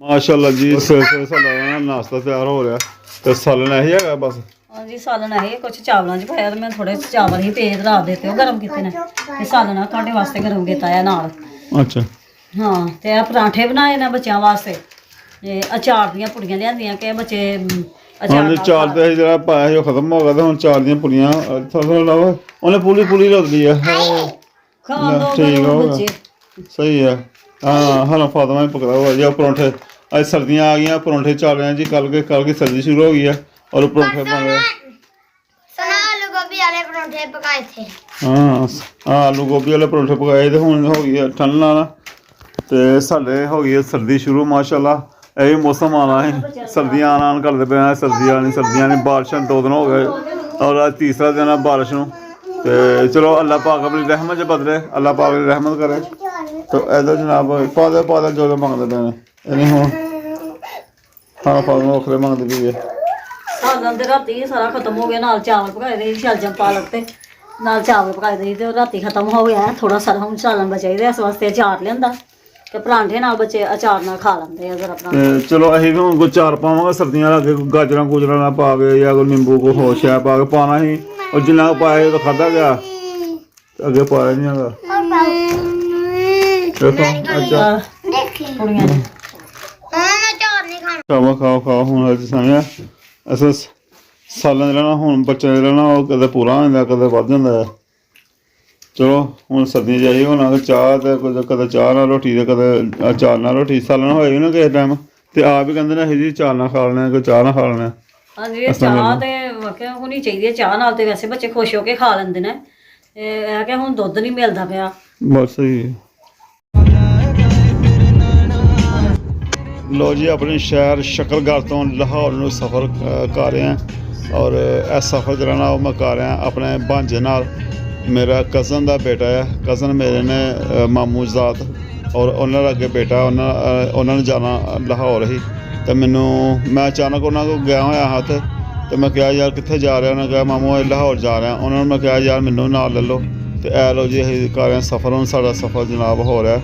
ਮਾਸ਼ਾਅੱਲਾ ਜੀ ਸਾਡਾ ਨਾਸ਼ਤਾ ਤਿਆਰ ਹੋ ਰਿਹਾ ਤੇ ਸਾਲਨ ਇਹੀ ਹੈਗਾ ਬਸ। ਹਾਂਜੀ ਸਾਲਨ ਹੈ ਕੁਝ ਚਾਵਲਾਂ 'ਚ ਪਾਇਆ ਤੇ ਮੈਂ ਥੋੜੇ ਚਾਵਲ ਹੀ ਭੇਜ ਰਾਤ ਦੇ ਤੇ ਉਹ ਗਰਮ ਕੀਤੇ ਨੇ ਤੇ ਸਾਲਨ ਤੁਹਾਡੇ ਵਾਸਤੇ ਗਰਮ ਕੀਤਾ ਆ ਨਾਲ। ਅੱਛਾ ਹਾਂ ਤੇ ਆ ਪਰਾਂਠੇ ਬਣਾਏ ਨੇ ਬੱਚਿਆਂ ਵਾਸਤੇ ਤੇ ਅਚਾਰ ਦੀਆਂ ਪੁੜੀਆਂ ਲਿਆਂਦੀਆਂ ਕਿ ਬੱਚੇ ਹਾਂ ਚਾਰ ਤੇ ਜਿਹੜਾ ਪਾਇਆ ਸੀ ਉਹ ਖਤਮ ਹੋ ਗਿਆ ਤੇ ਹੁਣ ਚਾਰ ਦੀਆਂ ਪੁੜੀਆਂ ਥੋੜਾ ਲਾਵਾ ਉਹਨੇ ਪੂਰੀ ਲੱਗਦੀ ਆ। ਖਾਣ ਦੋ ਠੀਕ ਹੋ ਗਿਆ ਬੱਚੇ ਸਹੀ ਹੈ। ਹਾਂ ਹਾਂ ਫਾਤਮਾ ਹੀ ਪਕੜਾ हुआ जी परोंठे आज सर्दियाँ आ गई परोंठे चल रहे हैं जी कल की सर्दी शुरू हो गई है और परोंठे बन रहे सना आलू गोभी वाले परोंठे पकाए थे। हाँ आलू गोभी वाले परोंठे पकाए थे हुण हो गई है ठंड ना तो साढ़े हो गई है सर्दी शुरू माशाल्लाह यही मौसम आना है सर्दियाँ आना करते पे सर्दियाँ नहीं बारिशां 2 दिन हो गए और आज तीसरा दिन है बारिश में तो चलो अल्लाह पाक अपनी रहमत च बदले अल्लाह पाक की रहमत करे तो इधर जनाब पादा जो मंगते पे ने हूँ खाना पाना वखरे मंगते भी है। ਸਾਲਨ ਤੇ ਰਾਤੀ ਸਾਰਾ ਖਤਮ ਹੋ ਗਿਆ ਨਾਲ ਚਾਵਲ ਪਕਾਏ ਦੇ ਸ਼ਲਜਮ ਪਾਲਕ ਤੇ ਨਾਲ ਚਾਵਲ ਪਕਾਏ ਦੇ ਤੇ ਰਾਤੀ ਖਤਮ ਹੋ ਗਿਆ ਥੋੜਾ ਸਾਰਾ ਹੁਣ ਸਾਲਨ ਬਚਾਈਦਾ ਇਸ ਵਾਸਤੇ ਅਚਾਰ ਲਿਆਂਦਾ ਤੇ ਪਰਾਂਠੇ ਨਾਲ ਬੱਚੇ ਅਚਾਰ ਨਾਲ ਖਾ ਲੈਂਦੇ ਆ ਜ਼ਰਾ ਪਰਾਂਠੇ। ਚਲੋ ਅਸੀਂ ਵੀ ਹੁਣ ਕੋਈ ਚਾਰ ਪਾਵਾਂਗੇ ਸਰਦੀਆਂ ਲੱਗੇ ਗਾਜਰਾਂ ਗੂਜਰਾਂ ਨਾਲ ਪਾ ਕੇ ਜਾਂ ਕੋਈ ਨਿੰਬੂ ਕੋ ਹੋਸ਼ ਹੈ ਪਾ ਕੇ ਪਾਣਾ ਸੀ ਉਹ ਜਿੰਨਾ ਪਾਇਆ ਉਹ ਖਾਧਾ ਗਿਆ ਅੱਗੇ ਪਾਇਆ ਨਹੀਂ ਹੈਗਾ। ਦੇਖੋ ਅੱਛਾ ਕੁੜੀਆਂ ਨੇ ਖਾਓ ਹੁਣ ਅੱਜ ਸਮਝਿਆ ਅਸਾਂ ਸਾਲਾਂ ਦਾ ਹੁਣ ਬੱਚਿਆਂ ਦਾ ਰਹਿਣਾ ਉਹ ਕਦੇ ਪੂਰਾ ਹੋ ਜਾਂਦਾ ਕਦੇ ਵੱਧ ਜਾਂਦਾ ਹੈ। ਚਲੋ ਹੁਣ ਸਰਦੀਆਂ ਜਾਈ ਹੁਣ ਚਾਹ ਤੇ ਕਦੇ ਚਾਹ ਨਾਲ ਰੋਟੀ ਤੇ ਕਦੇ ਚਾਰ ਨਾਲ ਰੋਟੀ ਸਾਲਣ ਹੋਏਗੀ ਨਾ ਕਿਸੇ ਟਾਈਮ ਤੇ ਆਪ ਹੀ ਕਹਿੰਦੇ ਨੇ ਅਸੀਂ ਜੀ ਚਾਰ ਨਾਲ ਖਾ ਲੈਣਾ ਕੋਈ ਚਾਹ ਨਾਲ ਖਾ ਲੈਣਾ। ਹਾਂਜੀ ਇਹ ਚਾਹ ਤੇ ਵਾਕਿਆ ਹੋਣੀ ਚਾਹੀਦੀ ਹੈ ਚਾਹ ਨਾਲ ਤੇ ਵੈਸੇ ਬੱਚੇ ਖੁਸ਼ ਹੋ ਕੇ ਖਾ ਲੈਂਦੇ ਨੇ ਇਹ ਕਿ ਹੁਣ ਦੁੱਧ ਨਹੀਂ ਮਿਲਦਾ ਪਿਆ ਬਸ ਸਹੀ। ਲੋ ਜੀ ਆਪਣੇ ਸ਼ਹਿਰ ਸ਼ਕਰਗੜ੍ਹ ਤੋਂ ਲਾਹੌਰ ਨੂੰ ਸਫ਼ਰ ਕਰ ਰਹੇ ਹਾਂ ਔਰ ਇਹ ਸਫ਼ਰ ਜਿਹੜਾ ਨਾ ਉਹ ਮੈਂ ਕਰ ਰਿਹਾ ਆਪਣੇ ਭਾਂਜੇ ਨਾਲ ਮੇਰਾ ਕਜ਼ਨ ਦਾ ਬੇਟਾ ਹੈ ਕਜ਼ਨ ਮੇਰੇ ਨੇ ਮਾਮੂ ਜ਼ਾਤ ਔਰ ਉਹਨਾਂ ਦਾ ਅੱਗੇ ਬੇਟਾ ਉਹਨਾਂ ਨੂੰ ਜਾਣਾ ਲਾਹੌਰ ਹੀ ਤੇ ਮੈਂ ਅਚਾਨਕ ਉਹਨਾਂ ਕੋਲ ਗਿਆ ਹੋਇਆ ਹਾਂ ਤੇ ਮੈਂ ਕਿਹਾ ਯਾਰ ਕਿੱਥੇ ਜਾ ਰਿਹਾ ਉਹਨਾਂ ਕਿਹਾ ਮਾਮੂ ਲਾਹੌਰ ਜਾ ਰਿਹਾ ਉਹਨਾਂ ਨੂੰ ਮੈਂ ਕਿਹਾ ਯਾਰ ਮੈਨੂੰ ਨਾਲ ਲੈ ਲਓ ਤੇ ਇਹ ਲੋ ਜੀ ਅਸੀਂ ਕਰ ਰਹੇ ਹਾਂ ਸਫ਼ਰ ਹੁਣ ਸਾਡਾ ਸਫ਼ਰ ਜਨਾਬ ਹੋ ਰਿਹਾ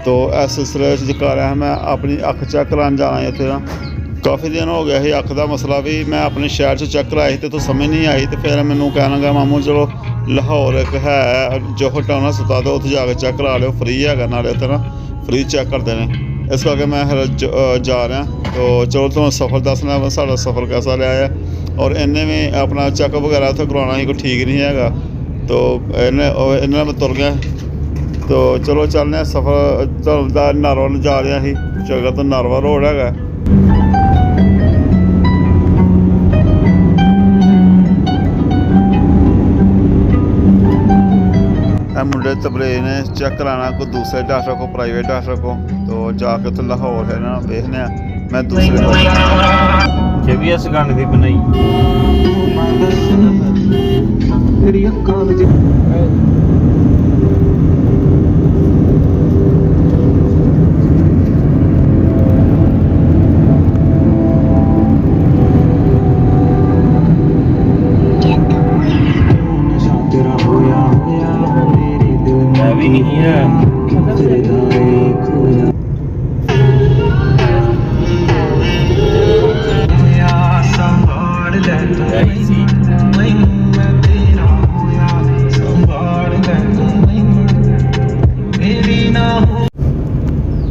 तो इस सिलसिले कर रहा मैं अपनी अख चैक कराने जाना इतने ना काफ़ी दिन हो गया ही अख का मसला भी मैं अपने शहर से चैक कराई तो समझ नहीं आई तो फिर मैंने कहना गया मामू चलो लाहौर एक है जो टाउन हस्पताल उत्थे जाके चैक करा लियो फ्री है नाले उत्थे ना फ्री चैक करते हैं इस करके मैं फिर जा रहा तो चलो तुम सफ़र दसना साड़ा सफ़र कैसा रहा है और इन्हें भी अपना चैकअप वगैरह उत्थे करवाना ही कोई ठीक नहीं है तो इन्हें मैं तुर गया तो चलो चलने सफ़र चलता नारवा जा रहा ही जगह तो नारवा रोड है मुंडे तबले ने चेक कराना कोई दूसरे डॉक्टर को प्राइवेट डॉक्टर को तो जाके तो लाहौर है ना देखने मैं दूसरे भी इस गाने की बनाई भी नहीं है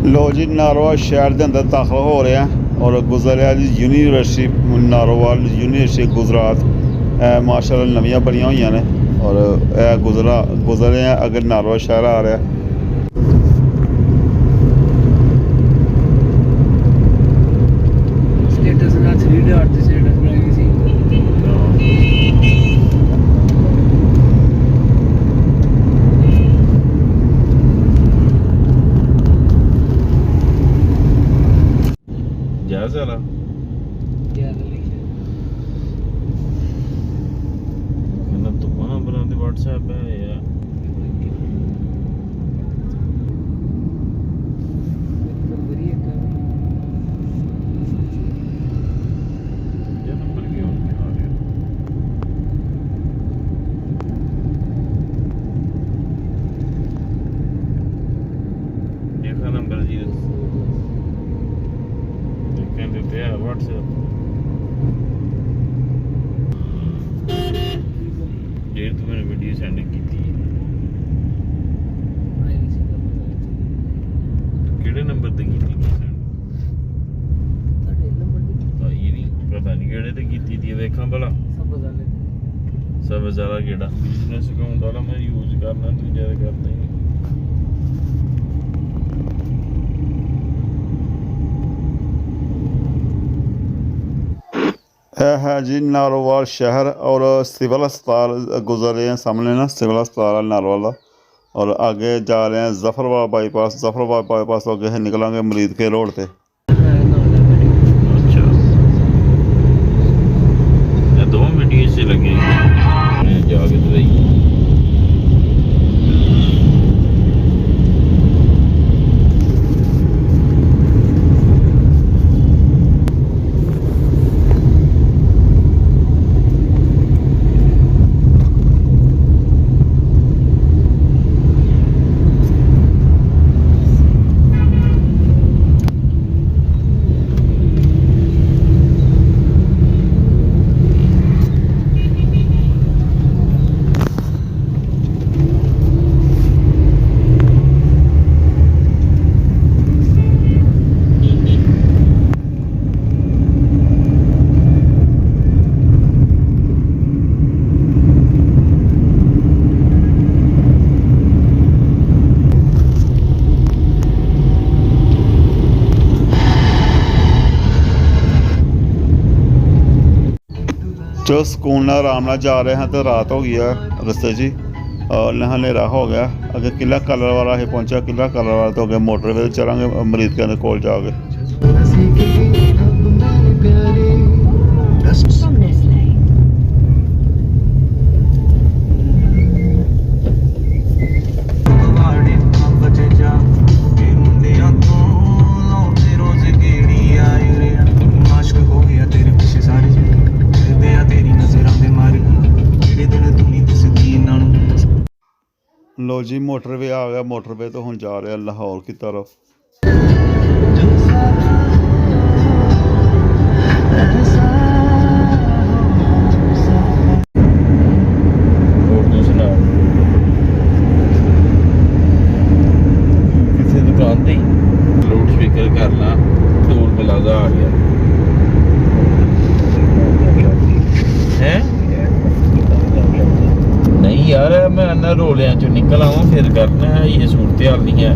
लो जी नारोवाल शहर के अंदर दाखिल हो रहे हैं और गुजर रहा जी यूनिवर्सिटी नारोवाल यूनिवर्सिटी गुजरात माशाल्लाह नवियां बनिया हुई ने और गुजर रहे हैं अगर नारोवाल शहर आ रहा है। WhatsApp है या नंबर जी ਪਿਆ WhatsApp ਜਿਹੜੀ ਤੂੰ ਮੈਨੂੰ ਵੀਡੀਓ ਸੈਂਡ ਕੀਤੀ ਹੈ। ਕਿਹੜੇ ਨੰਬਰ ਤੇ ਕੀਤੀ ਹੈ ਸੈਂਡ? ਆਈ ਨਹੀਂ ਪਤਾ ਨਹੀਂ ਕਿਹੜੇ ਤੇ ਕੀਤੀ ਦੀ ਵੇਖਾਂ ਭਲਾ। ਸਭ ਜ਼ਿਆਦਾ ਕਿਹੜਾ ਬਿਜ਼ਨਸ ਅਕਾਊਂਟ ਵਾਲਾ ਮੈਂ ਯੂਜ਼ ਕਰਨਾ, ਤੂੰ ਜ਼ਿਆਦਾ ਕਰਦਾ ਹੀ ਨਹੀਂ। है जी नारोवाल शहर और सिविल अस्पताल गुजर रहे हैं सामने ना, सिविल अस्पताल है नारोवाल का। और आगे जा रहे हैं जफरबाद बाईपास, जफरबाद बाईपास तो आगे निकलेंगे मरीद के रोड पे। अच्छा ये दो वीडियो से लगे जाके तो जो सुकून नाल आराम नाल जा रहे हैं तो रात हो गई है रस्ते जी, और हनेरा हो गया। अगे किला कलर वाला ही पहुंचा, किला कलर वाला तो अगे मोटरवे चलांगे मरीद के कोल जाके। लो जी मोटरवे आ गया, मोटरवे तो हुण जा रहे लाहौर की तरफ। किसी दुकान ते लाउड स्पीकर करना, टोल प्लाजा आ गया है। नहीं यार मैं इन्ना रोलियां चो निकल आवां फिर करना है, ये सूरत हाल नहीं है।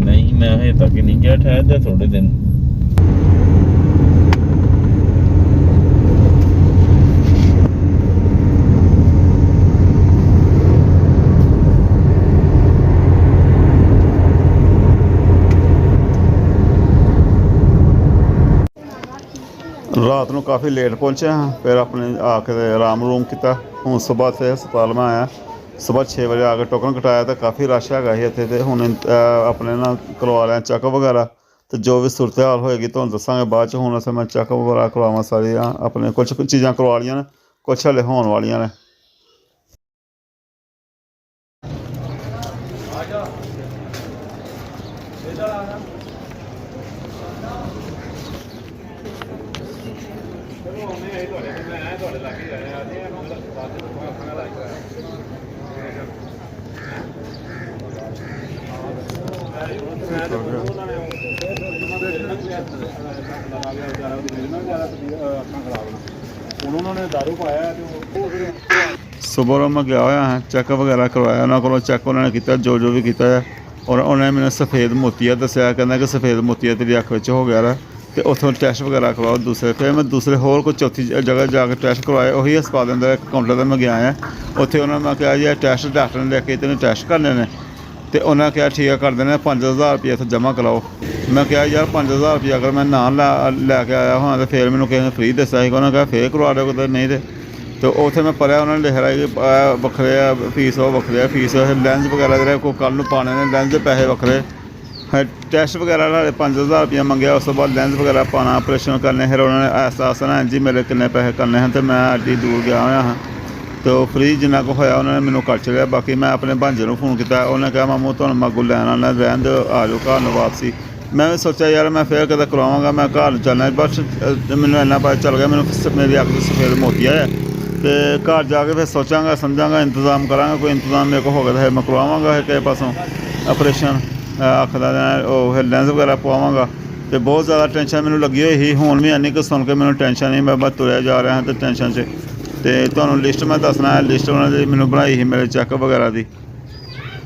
नहीं मैं अजे तक नहीं गया, ठहर जा थोड़े दिन। रात को काफ़ी लेट पहुँचे हाँ, फिर अपने आके आराम रूम किया। हूँ सुबह से अस्पताल में आया, सुबह 6 बजे आके टोकन कटाया तो काफ़ी रश है इतने। तो हूँ अपने ना करवा रहे चैकअप वगैरह, तो जो भी सूरत हाल होएगी तो दसांगे बाद। हूँ अस मैं चैकअप वगैरह करवावा सारिया, अपने कुछ चीज़ां करवा लियां ने, कुछ हले होने वालियां ने। सुबह मैं गया हुआ है, चैकअप वगैरह करवाया उन्होंने को, चैक उन्होंने किया जो भी किया है। और उन्होंने मैंने सफ़ेद मोतिया दसिया, कहना कि सफ़ेद मोतिया तेरी अख में हो गया है, तो उतों टैस्ट वगैरह करवाओ दूसरे। फिर मैं दूसरे होर कोई चौथी जगह जाकर टैस्ट करवाए, उही अस्पताल के अंदर काउंटर पर मैं गया है। उत्थे उन्होंने मैं कहा जी टैस्ट डॉक्टर ने लेके तेन टैस्ट करने ने, तो उन्हें कहा ठीक है कर देने, 5000 रुपया इतना जमा कराओ। मैं कहा यार 5000 रुपया अगर मैं ना लैके आया हाँ तो फिर मैंने किसी ने फ्री दसा, उन्होंने कहा फिर करवा दो कुछ नहीं तो उत्थे मैं पढ़िया उन्होंने लिख रहा कि बखरे फीस वो बखरे फीस, लैंस वगैरह जो को कल पाने ने, लैंस के पैसे बखरे, टैस्ट वगैरह 5000 रुपया मंगया। उस बाद लैंस वगैरह पाना, ऑपरेशन करने, फिर उन्होंने ऐसा आसन है जी मेरे किन्ने पैसे करने हैं, तो मैं एड्डी दूर गया हुआ हाँ। ਤੇ ਉਹ ਫ੍ਰੀ ਜਿੰਨਾ ਕੁ ਹੋਇਆ ਉਹਨਾਂ ਨੇ ਮੈਨੂੰ ਕੱਟ ਲਿਆ। ਬਾਕੀ ਮੈਂ ਆਪਣੇ ਭਾਂਜੇ ਨੂੰ ਫੋਨ ਕੀਤਾ, ਉਹਨੇ ਕਿਹਾ ਮਾਮੂ ਤੁਹਾਨੂੰ ਮੈਂ ਅੱਗੋਂ ਲੈਣ ਆਉਣਾ, ਰਹਿਣ ਦਿਓ, ਆ ਜਾਓ ਘਰ ਨੂੰ ਵਾਪਸੀ। ਮੈਂ ਵੀ ਸੋਚਿਆ ਯਾਰ ਮੈਂ ਫਿਰ ਕਦੇ ਕਰਵਾਵਾਂਗਾ, ਮੈਂ ਘਰ ਨੂੰ ਚੱਲਣਾ। ਬਸ ਮੈਨੂੰ ਇੰਨਾ ਪਤਾ ਚੱਲ ਗਿਆ, ਮੈਨੂੰ ਮੇਰੀ ਅੱਖ ਦੇ ਸਫੇਦ ਮੋਤੀ ਆਇਆ ਤੇ ਘਰ ਜਾ ਕੇ ਫਿਰ ਸੋਚਾਂਗਾ ਸਮਝਾਂਗਾ, ਇੰਤਜ਼ਾਮ ਕਰਾਂਗਾ। ਕੋਈ ਇੰਤਜ਼ਾਮ ਮੇਰੇ ਕੋਲ ਹੋ ਗਿਆ ਤਾਂ ਫਿਰ ਮੈਂ ਕਰਵਾਵਾਂਗਾ ਕਿਸੇ ਪਾਸੋਂ ਆਪਰੇਸ਼ਨ ਅੱਖ ਦਾ, ਉਹ ਲੈਂਸ ਵਗੈਰਾ ਪਵਾਵਾਂਗਾ। ਤੇ ਬਹੁਤ ਜ਼ਿਆਦਾ ਟੈਨਸ਼ਨ ਮੈਨੂੰ ਲੱਗੀ ਹੋਈ ਸੀ। ਹੁਣ ਵੀ ਇੰਨੀ ਕੁ ਸੁਣ ਕੇ ਮੈਨੂੰ ਟੈਨਸ਼ਨ ਨਹੀਂ, ਮੈਂ ਬਸ ਤੁਰਿਆ ਜਾ ਰਿਹਾ ਹਾਂ ਤੇ ਟੈਨਸ਼ਨ 'ਚ। ਤੇ ਤੁਹਾਨੂੰ ਲਿਸਟ ਮੈਂ ਦੱਸਣਾ ਹੈ, ਲਿਸਟ ਉਹਨਾਂ ਦੀ ਮੈਨੂੰ ਬਣਾਈ ਸੀ ਮੇਰੇ ਚੈੱਕਅਪ ਵਗੈਰਾ ਦੀ।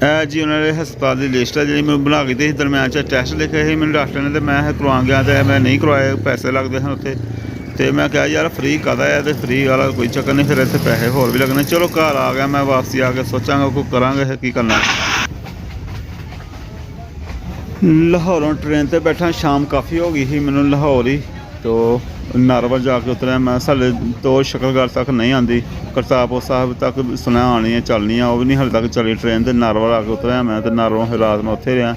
ਇਹ ਜੀ ਉਹਨਾਂ ਦੇ ਹਸਪਤਾਲ ਦੀ ਲਿਸਟ ਹੈ ਜਿਹੜੀ ਮੈਨੂੰ ਬਣਾ ਕੇ ਦਿੱਤੀ ਸੀ। ਦਰਮਿਆਨ 'ਚ ਟੈਸਟ ਲਿਖੇ ਸੀ ਮੈਨੂੰ ਡਾਕਟਰ ਨੇ, ਤੇ ਮੈਂ ਇਹ ਕਰਵਾ ਗਿਆ ਤੇ ਮੈਂ ਨਹੀਂ ਕਰਵਾਏ, ਪੈਸੇ ਲੱਗਦੇ ਹਨ ਉੱਥੇ। ਤੇ ਮੈਂ ਕਿਹਾ ਯਾਰ ਫ੍ਰੀ ਕਾਹਦਾ ਹੈ, ਤੇ ਫ੍ਰੀ ਵਾਲਾ ਕੋਈ ਚੱਕਰ ਨਹੀਂ, ਫਿਰ ਇੱਥੇ ਪੈਸੇ ਹੋਰ ਵੀ ਲੱਗਣੇ। ਚਲੋ ਘਰ ਆ ਗਿਆ ਮੈਂ, ਵਾਪਸੀ ਆ ਕੇ ਸੋਚਾਂਗਾ ਕੋਈ ਕਰਾਂਗੇ ਕੀ ਕਰਨਾ। ਲਾਹੌਰੋਂ ਟ੍ਰੇਨ 'ਤੇ ਬੈਠਾ, ਸ਼ਾਮ ਕਾਫੀ ਹੋ ਗਈ ਸੀ ਮੈਨੂੰ ਲਾਹੌਰ ਹੀ। ਤੋ ਨਾਰਵਲ ਜਾ ਕੇ ਉਤਰਿਆ ਮੈਂ। ਸਾਡੇ ਤੋਂ ਸ਼ਕਲਗੜ੍ਹ ਤੱਕ ਨਹੀਂ ਆਉਂਦੀ, ਕਰਤਾਰਪੁਰ ਸਾਹਿਬ ਤੱਕ ਸੁਣਿਆ ਆਉਣੀ ਹੈ, ਚੱਲਣੀ ਆ, ਉਹ ਵੀ ਨਹੀਂ ਹਾਲੇ ਤੱਕ ਚੱਲੀ ਟ੍ਰੇਨ। ਤੇ ਨਾਰਵਲ ਆ ਕੇ ਉਤਰਿਆ ਮੈਂ, ਤੇ ਨਾਰਵਲੋਂ ਫਿਰ ਰਾਤ ਮੈਂ ਉੱਥੇ ਰਿਹਾ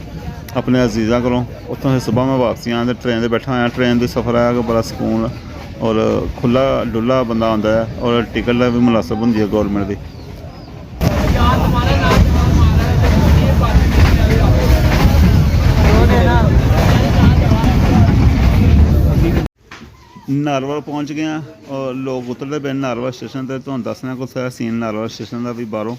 ਆਪਣੇ ਅਜ਼ੀਜ਼ਾਂ ਕੋਲੋਂ। ਉੱਥੋਂ ਫਿਰ ਸੁਬਾਹ ਮੈਂ ਵਾਪਸੀ ਆਇਆ ਤੇ ਟ੍ਰੇਨ 'ਤੇ ਬੈਠਾ ਹੋਇਆ। ਟ੍ਰੇਨ ਦਾ ਸਫ਼ਰ ਆਇਆ ਕਿ ਬੜਾ ਸਕੂਨ ਔਰ ਖੁੱਲ੍ਹਾ ਡੁੱਲਾ ਬੰਦਾ ਆਉਂਦਾ ਹੈ, ਔਰ ਟਿਕਟ ਦਾ ਵੀ ਮੁਨਾਸਬ ਹੁੰਦੀ ਹੈ ਗੌਰਮੈਂਟ ਦੀ। ਨਾਰਵਲ ਪਹੁੰਚ ਗਏ ਹਾਂ ਔਰ ਲੋਕ ਉਤਰਦੇ ਪਏ ਨਾਰਵਲ ਸਟੇਸ਼ਨ 'ਤੇ। ਤੁਹਾਨੂੰ ਦੱਸਣਾ ਕੁਛ ਹੈ ਸੀਨ ਨਾਰਵਲ ਸਟੇਸ਼ਨ ਦਾ ਵੀ ਬਾਹਰੋਂ।